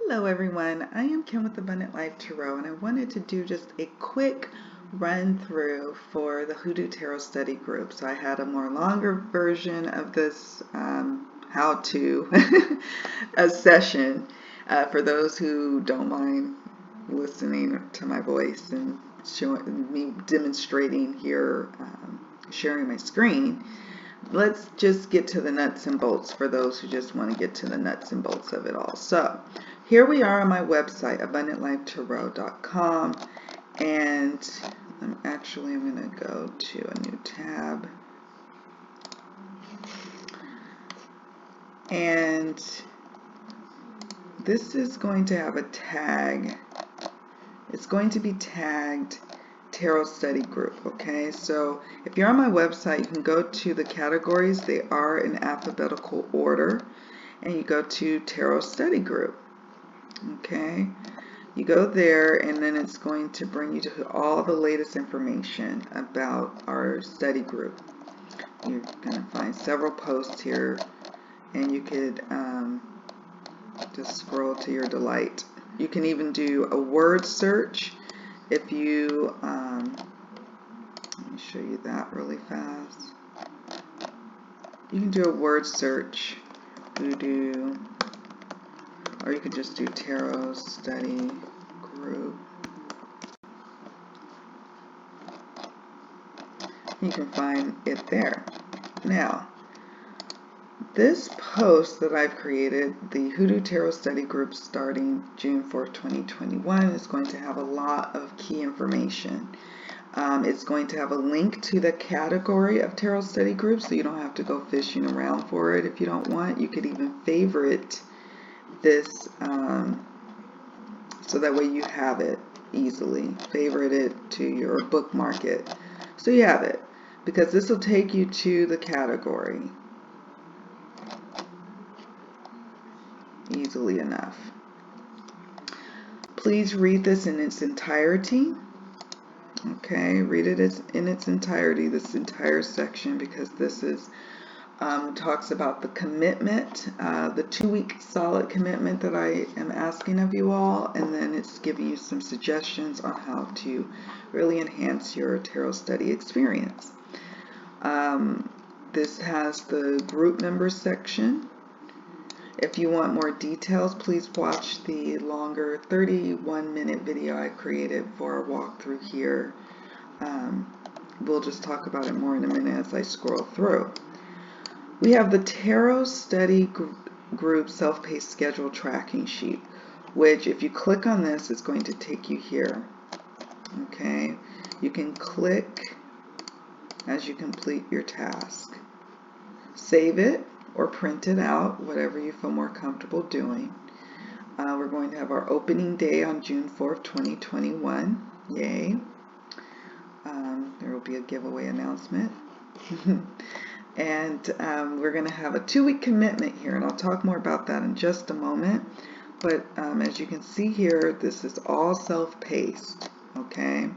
Hello everyone, I am Kim with Abundant Life Tarot, and I wanted to do just a quick run through for the Hoodoo Tarot Study Group. So I had a more longer version of this how-to a session for those who don't mind listening to my voice and showing me demonstrating here, sharing my screen. Let's just get to the nuts and bolts for those who just want to get to the nuts and bolts of it all. So here we are on my website, abundantlifetarot.com, and I'm going to go to a new tab, and this is going to have a tag. It's going to be tagged Tarot Study Group. Okay, so if you're on my website, you can go to the categories. They are in alphabetical order, and you go to Tarot Study Group. Okay, you go there, and then it's going to bring you to all the latest information about our study group. You're going to find several posts here, and you could just scroll to your delight. You can even do a word search. If you, let me show you that really fast. You can do a word search, Hoodoo, or you could just do Tarot Study Group. You can find it there. Now, this post that I've created, the Hoodoo Tarot Study Group, starting June 4th, 2021, is going to have a lot of key information. It's going to have a link to the category of Tarot Study Group, so you don't have to go fishing around for it if you don't want. You could even favorite this so that way you have it easily. Favorite it to your bookmark it, so you have it, because this will take you to the category easily enough. Please read this in its entirety. Okay, read it in its entirety, this entire section, because this is talks about the commitment, the 2-week solid commitment that I am asking of you all, and then it's giving you some suggestions on how to really enhance your tarot study experience. This has the group members section. If you want more details, please watch the longer 31-minute video I created for our walkthrough here. We'll just talk about it more in a minute as I scroll through. We have the Tarot Study Group self-paced schedule tracking sheet, which if you click on this, it's going to take you here. Okay, you can click as you complete your task. Save it or print it out, whatever you feel more comfortable doing. We're going to have our opening day on June 4th, 2021. Yay. There will be a giveaway announcement. And we're going to have a 2-week commitment here, and I'll talk more about that in just a moment. But as you can see here, this is all self-paced, okay?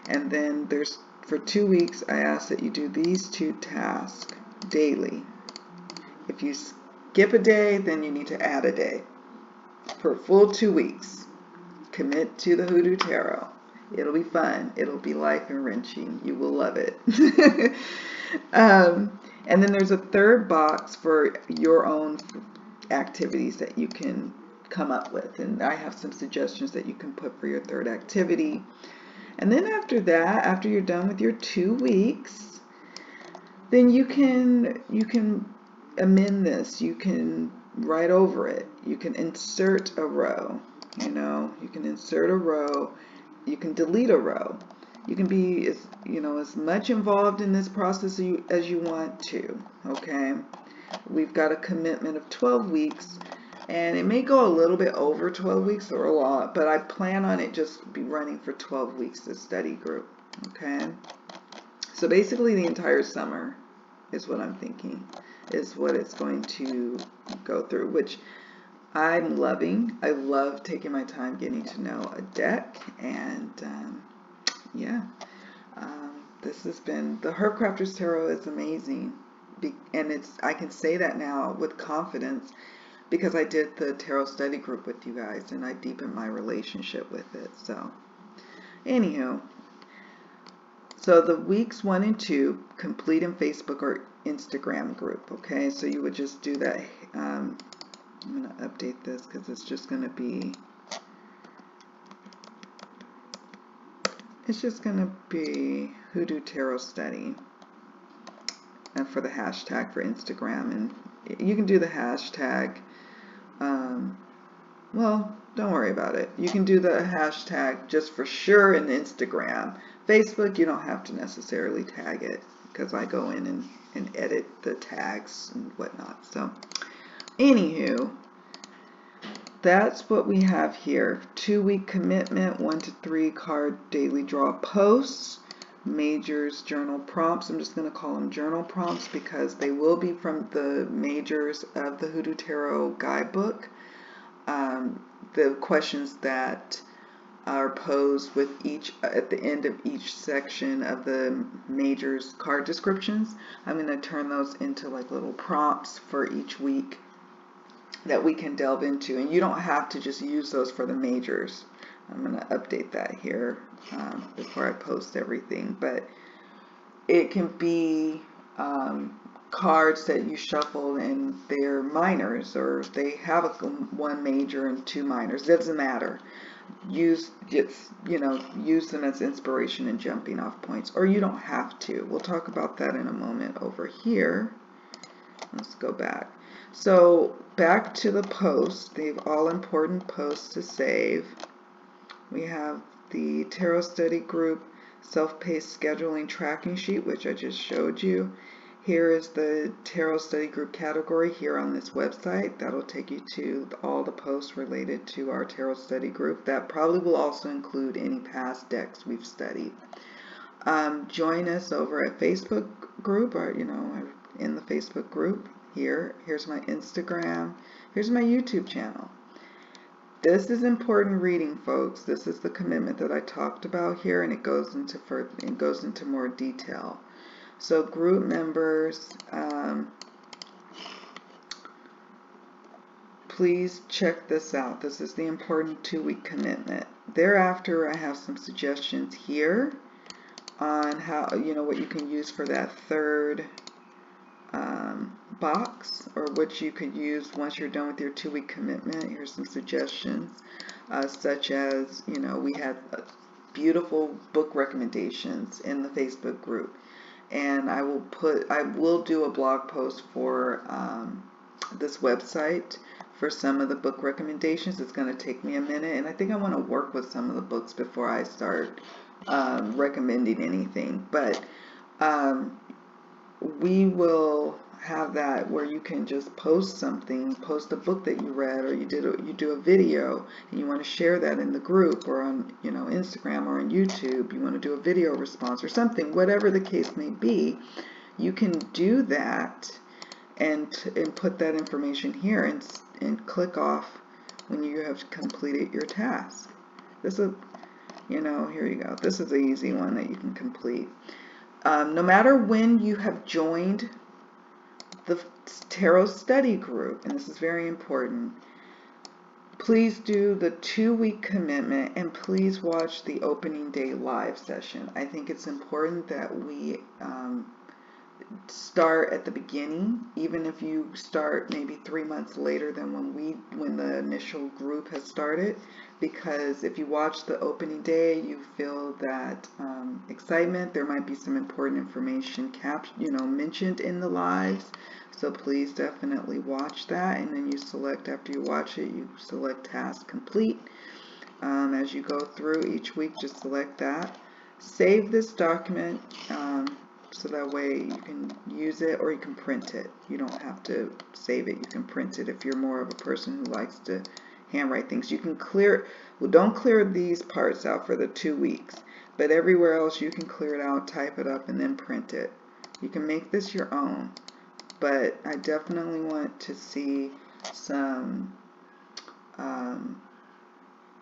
And then there's, for 2 weeks, I ask that you do these 2 tasks daily. If you skip a day, then you need to add a day. For a full 2 weeks, commit to the Hoodoo Tarot. It'll be fun. It'll be life-enriching. You will love it. And then there's a third box for your own activities that you can come up with. And I have some suggestions that you can put for your third activity. And then after that, after you're done with your 2 weeks, then you can amend this. You can write over it. You can insert a row. You can insert a row. You can delete a row. You can be as much involved in this process as you want to. Okay, we've got a commitment of 12 weeks, and it may go a little bit over 12 weeks or a lot, but I plan on it just be running for 12 weeks, this study group. Okay, so basically the entire summer is what I'm thinking, is what it's going to go through, which I'm loving. I love taking my time getting to know a deck, and yeah, this has been, the Herbcrafters Tarot is amazing, and I can say that now with confidence because I did the tarot study group with you guys and I deepened my relationship with it. So anywho, so the weeks 1 and 2 complete in Facebook or Instagram group. Okay, so you would just do that. I'm going to update this because it's just going to be Hoodoo Tarot Study, and for the hashtag for Instagram, and you can do the hashtag. Well, don't worry about it. You can do the hashtag just for sure in Instagram. Facebook, you don't have to necessarily tag it because I go in and edit the tags and whatnot. So, anywho, that's what we have here. 2-week commitment, 1 to 3 card daily draw posts, majors journal prompts. I'm just going to call them journal prompts because they will be from the majors of the Hoodoo Tarot guidebook. The questions that are posed with each at the end of each section of the majors card descriptions, I'm going to turn those into like little prompts for each week that we can delve into, and you don't have to just use those for the majors. I'm going to update that here before I post everything, but it can be cards that you shuffle and they're minors, or they have 1 major and 2 minors. It doesn't matter. Use them as inspiration and jumping off points, or you don't have to. We'll talk about that in a moment over here. Let's go back. So back to the posts, the all important posts to save. We have the Tarot Study Group self-paced scheduling tracking sheet, which I just showed you. Here is the Tarot Study Group category here on this website. That'll take you to all the posts related to our Tarot Study Group. That probably will also include any past decks we've studied. Join us over at Facebook group, or in the Facebook group. Here's my Instagram. Here's my YouTube channel. This is important reading, folks. This is the commitment that I talked about here, and it goes into more detail. So group members, please check this out. This is the important 2-week commitment. Thereafter, I have some suggestions here on how, what you can use for that third box, or what you could use once you're done with your 2-week commitment. Here's some suggestions, such as, we had beautiful book recommendations in the Facebook group. And I will do a blog post for this website for some of the book recommendations. It's going to take me a minute, and I think I want to work with some of the books before I start recommending anything. But we will have that where you can just post a book that you read, or you do a video and you want to share that in the group, or on Instagram or on YouTube. You want to do a video response or something, whatever the case may be. You can do that and put that information here and click off when you have completed your task. This is here you go. This is an easy one that you can complete. No matter when you have joined the Tarot Study Group, and this is very important, please do the 2-week commitment, and please watch the opening day live session. I think it's important that we start at the beginning, even if you start maybe 3 months later than when the initial group has started, because if you watch the opening day, you feel that excitement. There might be some important information mentioned in the lives, so please definitely watch that. And then you select, after you watch it, you select task complete. As you go through each week, just select that. Save this document so that way you can use it, or you can print it. You don't have to save it. You can print it if you're more of a person who likes to handwrite things. You can don't clear these parts out for the 2 weeks, but everywhere else you can clear it out, type it up, and then print it. You can make this your own, but I definitely want to see some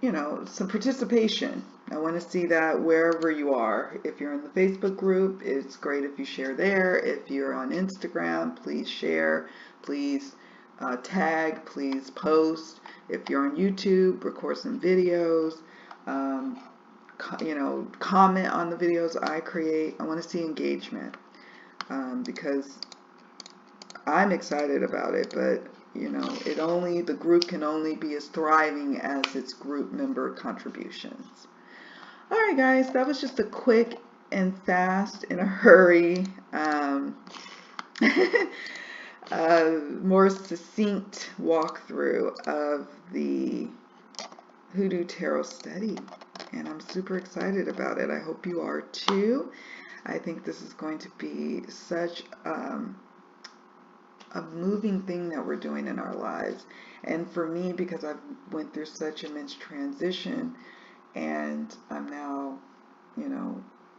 some participation. I want to see that wherever you are. If you're in the Facebook group, it's great if you share there. If you're on Instagram, please share. Please tag, please post. If you're on YouTube, record some videos. Comment on the videos I create. I want to see engagement, because I'm excited about it, but the group can only be as thriving as its group member contributions. All right, guys, that was just a quick and fast, in a hurry, more succinct walkthrough of the Hoodoo Tarot Study, and I'm super excited about it. I hope you are too. I think this is going to be such a moving thing that we're doing in our lives, and for me, because I've went through such immense transition, and I'm now,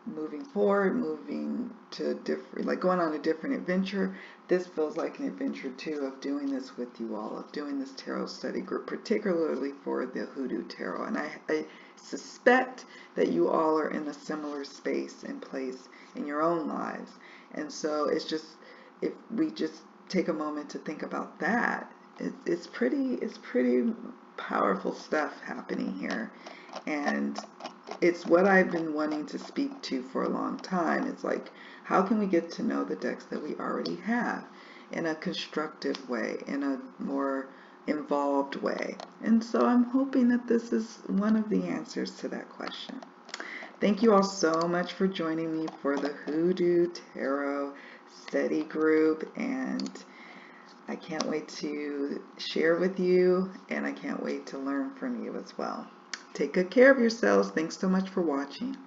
moving forward, moving to different, like going on a different adventure. This feels like an adventure too, of doing this with you all, of doing this tarot study group, particularly for the Hoodoo Tarot. And I suspect that you all are in a similar space and place in your own lives. And so it's just, if we just take a moment to think about that, it's pretty powerful stuff happening here. And it's what I've been wanting to speak to for a long time. It's like, how can we get to know the decks that we already have in a constructive way, in a more involved way? And so I'm hoping that this is one of the answers to that question. Thank you all so much for joining me for the Hoodoo Tarot Study Group, and I can't wait to share with you, and I can't wait to learn from you as well. Take good care of yourselves. Thanks so much for watching.